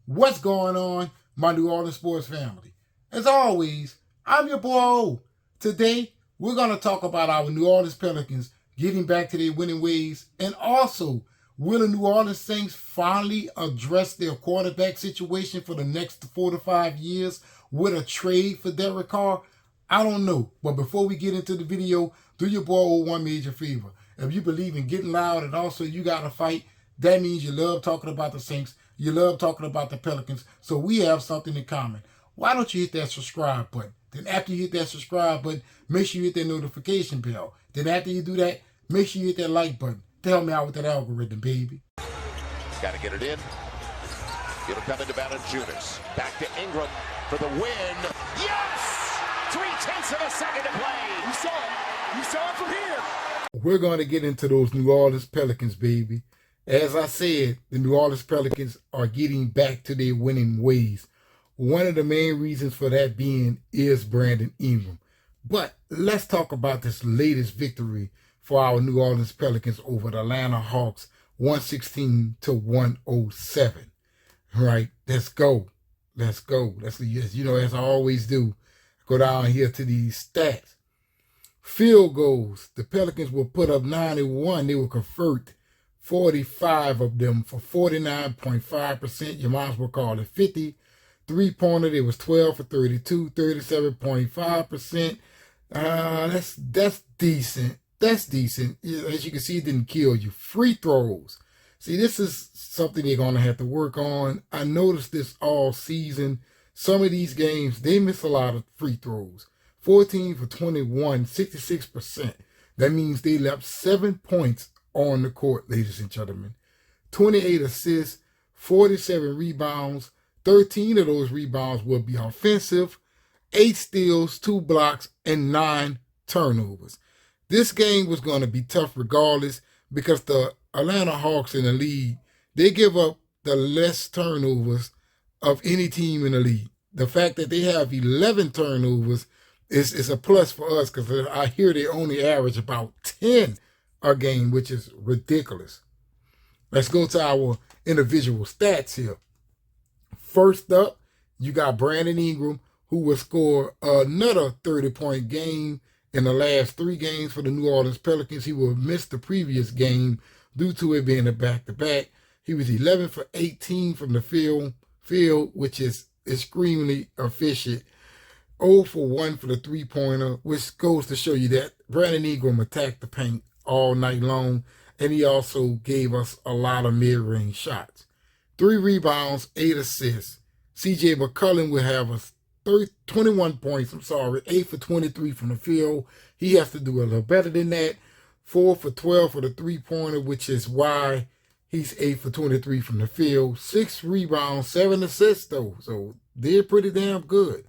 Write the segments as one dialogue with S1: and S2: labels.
S1: What's going on, my New Orleans sports family? As always, I'm your boy O. Today, we're going to talk about our New Orleans Pelicans getting back to their winning ways, and also, will the New Orleans Saints finally address their quarterback situation for the next 4 to 5 years with a trade for Derek Carr? I don't know, but before we get into the video, do your boy O one major favor. If you believe in getting loud and also you got to fight, that means you love talking about the Saints, you love talking about the Pelicans, so we have something in common. Why don't you hit that subscribe button? Then after you hit that subscribe button, make sure you hit that notification bell. Then after you do that, make sure you hit that like button to help me out with that algorithm, baby.
S2: Got to get it in. It'll come into Valanciunas. Back to Ingram for the win. Yes! 0.3 of a second to play.
S3: You saw it. You saw it from here.
S1: We're going to get into those New Orleans Pelicans, baby. As I said, the New Orleans Pelicans are getting back to their winning ways. One of the main reasons for that being is Brandon Ingram. But let's talk about this latest victory for our New Orleans Pelicans over the Atlanta Hawks, 116-107. Right, let's go. Let's go. Let's, as I always do, go down here to these stats. Field goals, the Pelicans will put up 91. They will convert 45 of them for 49.5%. Your moms will call it 50. Three-pointer, it was 12 for 32, 37.5%. That's decent. That's decent. As you can see, it didn't kill you. Free throws. See, this is something they're going to have to work on. I noticed this all season. Some of these games, they miss a lot of free throws. 14 for 21, 66%. That means they left 7 points on the court, ladies and gentlemen. 28 assists, 47 rebounds. 13 of those rebounds will be offensive. 8 steals, 2 blocks, and 9 turnovers. This game was going to be tough regardless because the Atlanta Hawks in the league, they give up the less turnovers of any team in the league. The fact that they have 11 turnovers is a plus for us because I hear they only average about 10 a game, which is ridiculous. Let's go to our individual stats here. First up, you got Brandon Ingram, who will score another 30-point game in the last 3 games for the New Orleans Pelicans. He will miss the previous game due to it being a back-to-back. He was 11 for 18 from the field, which is extremely efficient. 0 for 1 for the three-pointer, which goes to show you that Brandon Ingram attacked the paint all night long, and he also gave us a lot of mid-range shots. 3 rebounds, 8 assists. C.J. McCollum will have us 21 points, 8 for 23 from the field. He has to do a little better than that. 4 for 12 for the three-pointer, which is why he's 8 for 23 from the field. 6 rebounds, 7 assists, though. So they're pretty damn good.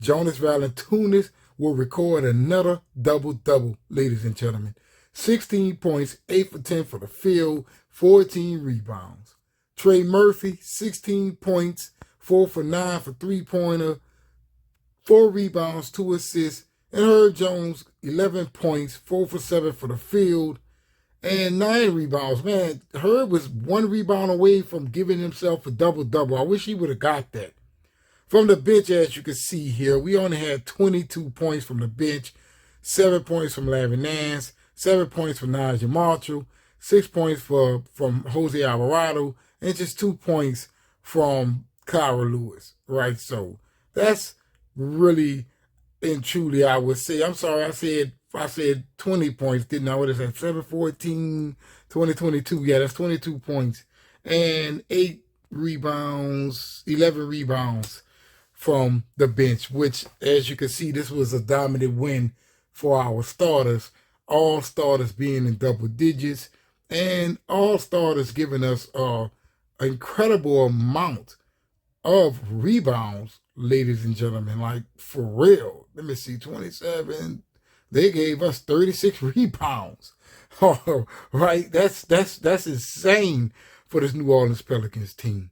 S1: Jonas Valanciunas will record another double-double, ladies and gentlemen. 16 points, 8 for 10 for the field, 14 rebounds. Trey Murphy, 16 points, 4 for 9 for three-pointer, 4 rebounds, 2 assists. And Herb Jones, 11 points, 4 for 7 for the field, and 9 rebounds. Man, Herb was 1 rebound away from giving himself a double-double. I wish he would have got that. From the bench, as you can see here, we only had 22 points from the bench, 7 points from Larry Nance, 7 points from Nigel Marshall, 6 points from Jose Alvarado, and just 2 points from Kyra Lewis, right? So that's really and truly, I would say, I'm sorry, I said 20 points, didn't I? What is that, 7, 14, 20, 22. Yeah, that's 22 points. And 8 rebounds, 11 rebounds from the bench, which, as you can see, this was a dominant win for our starters. All starters being in double digits, and all starters giving us an incredible amount of rebounds, ladies and gentlemen. Like, for real. Let me see, 27. They gave us 36 rebounds. Right? That's insane for this New Orleans Pelicans team.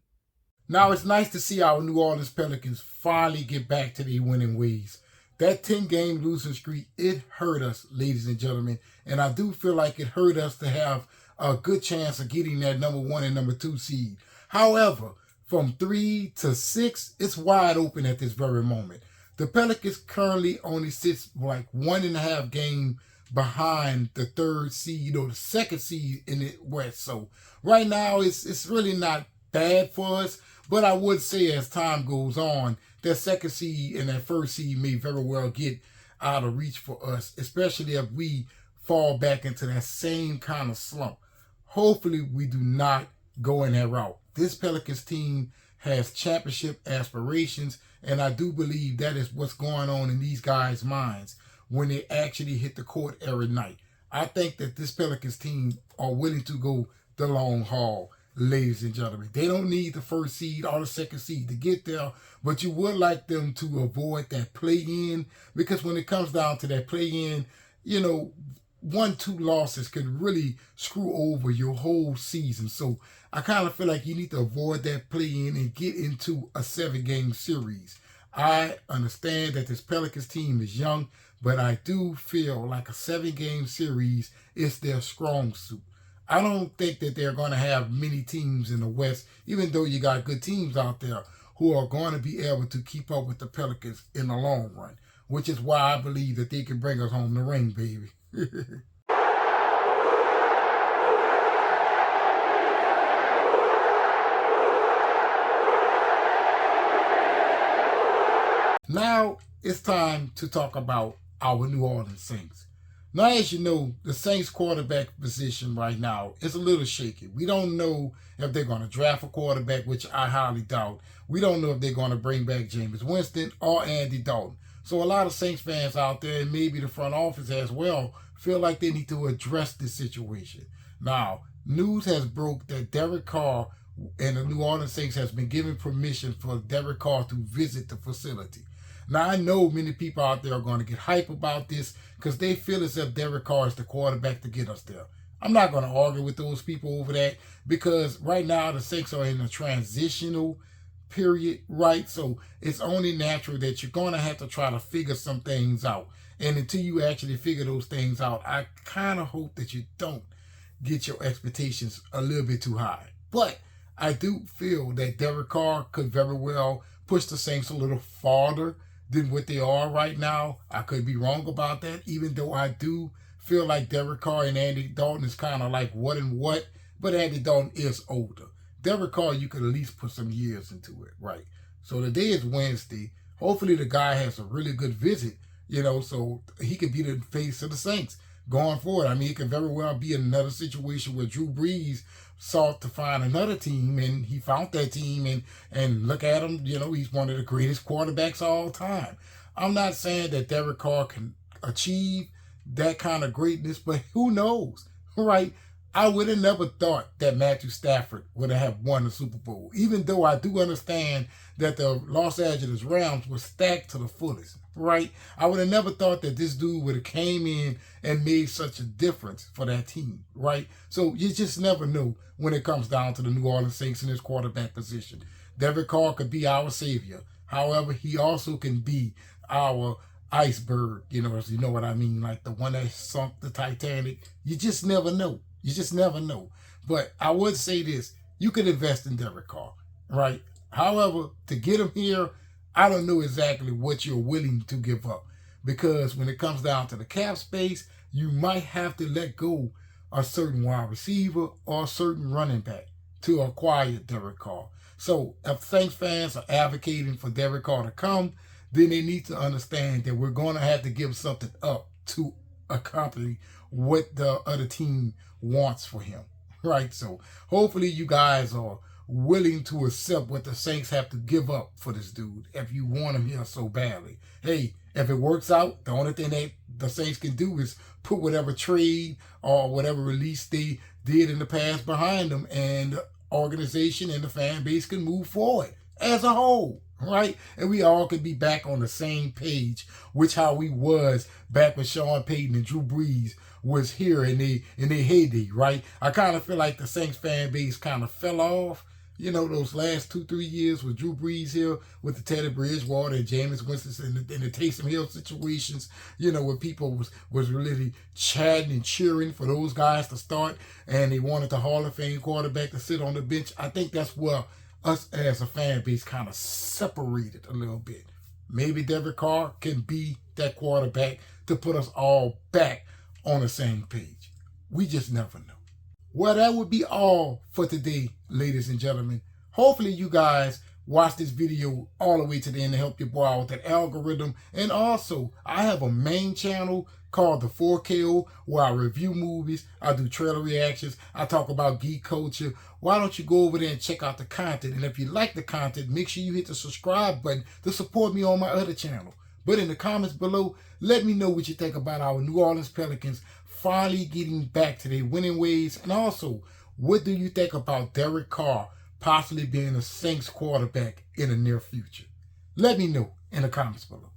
S1: Now, it's nice to see our New Orleans Pelicans finally get back to their winning ways. That 10-game losing streak, it hurt us, ladies and gentlemen. And I do feel like it hurt us to have a good chance of getting that number 1 and number 2 seed. However, from 3 to 6, it's wide open at this very moment. The Pelicans currently only sits like 1.5 game behind the third seed or the second seed in the West. So right now it's really not bad for us, but I would say as time goes on, that second seed and that first seed may very well get out of reach for us, especially if we fall back into that same kind of slump. Hopefully we do not go in that route. This Pelicans team has championship aspirations, and I do believe that is what's going on in these guys' minds when they actually hit the court every night. I think that this Pelicans team are willing to go the long haul, ladies and gentlemen. They don't need the first seed or the second seed to get there, but you would like them to avoid that play-in, because when it comes down to that play-in, 1-2 losses could really screw over your whole season. So I kind of feel like you need to avoid that play-in and get into a 7-game series. I understand that this Pelicans team is young, but I do feel like a 7-game series is their strong suit. I don't think that they're going to have many teams in the West, even though you got good teams out there who are going to be able to keep up with the Pelicans in the long run, which is why I believe that they can bring us home the ring, baby. Now it's time to talk about our New Orleans Saints. Now, as you know, the Saints quarterback position right now is a little shaky. We don't know if they're going to draft a quarterback, which I highly doubt. We don't know if they're going to bring back Jameis Winston or Andy Dalton. So a lot of Saints fans out there, and maybe the front office as well, feel like they need to address this situation. Now, news has broke that Derek Carr and the New Orleans Saints has been given permission for Derek Carr to visit the facility. Now, I know many people out there are going to get hype about this because they feel as if Derek Carr is the quarterback to get us there. I'm not going to argue with those people over that, because right now the Saints are in a transitional period, right? So it's only natural that you're going to have to try to figure some things out. And until you actually figure those things out, I kind of hope that you don't get your expectations a little bit too high. But I do feel that Derek Carr could very well push the Saints a little farther than what they are right now. I could be wrong about that, even though I do feel like Derek Carr and Andy Dalton is kind of like what and what, but Andy Dalton is older. Derek Carr, you could at least put some years into it, right? So today is Wednesday. Hopefully the guy has a really good visit, so he could be the face of the Saints going forward. I mean, it could very well be another situation where Drew Brees sought to find another team, and he found that team, and look at him, he's one of the greatest quarterbacks of all time. I'm not saying that Derek Carr can achieve that kind of greatness, but who knows, right? I would have never thought that Matthew Stafford would have won the Super Bowl, even though I do understand that the Los Angeles Rams were stacked to the fullest, right? I would have never thought that this dude would have came in and made such a difference for that team, right? So you just never know when it comes down to the New Orleans Saints in his quarterback position. Derek Carr could be our savior. However, he also can be our iceberg, if you know what I mean, like the one that sunk the Titanic. You just never know. You just never know. But I would say this, you could invest in Derek Carr, right? However, to get him here, I don't know exactly what you're willing to give up, because when it comes down to the cap space, you might have to let go a certain wide receiver or a certain running back to acquire Derek Carr. So if Saints fans are advocating for Derek Carr to come, then they need to understand that we're going to have to give something up to accompany what the other team wants for him, right? So hopefully you guys are willing to accept what the Saints have to give up for this dude if you want him here so badly. Hey, if it works out, the only thing that the Saints can do is put whatever trade or whatever release they did in the past behind them, and the organization and the fan base can move forward as a whole, right? And we all could be back on the same page, which how we was back when Sean Payton and Drew Brees was here in their heyday, right? I kind of feel like the Saints fan base kind of fell off, those last 2-3 years with Drew Brees here, with the Teddy Bridgewater and Jameis Winston and the Taysom Hill situations, where people was really chatting and cheering for those guys to start, and they wanted the Hall of Fame quarterback to sit on the bench. I think that's where us as a fan base kind of separated a little bit. Maybe Derek Carr can be that quarterback to put us all back on the same page. We just never know. Well, that would be all for today, ladies and gentlemen. Hopefully you guys watch this video all the way to the end to help your boy out with that algorithm. And also, I have a main channel called the 4KO where I review movies, I do trailer reactions, I talk about geek culture. Why don't you go over there and check out the content? And if you like the content, make sure you hit the subscribe button to support me on my other channel. But in the comments below, let me know what you think about our New Orleans Pelicans finally getting back to their winning ways. And also, what do you think about Derek Carr possibly being a Saints quarterback in the near future? Let me know in the comments below.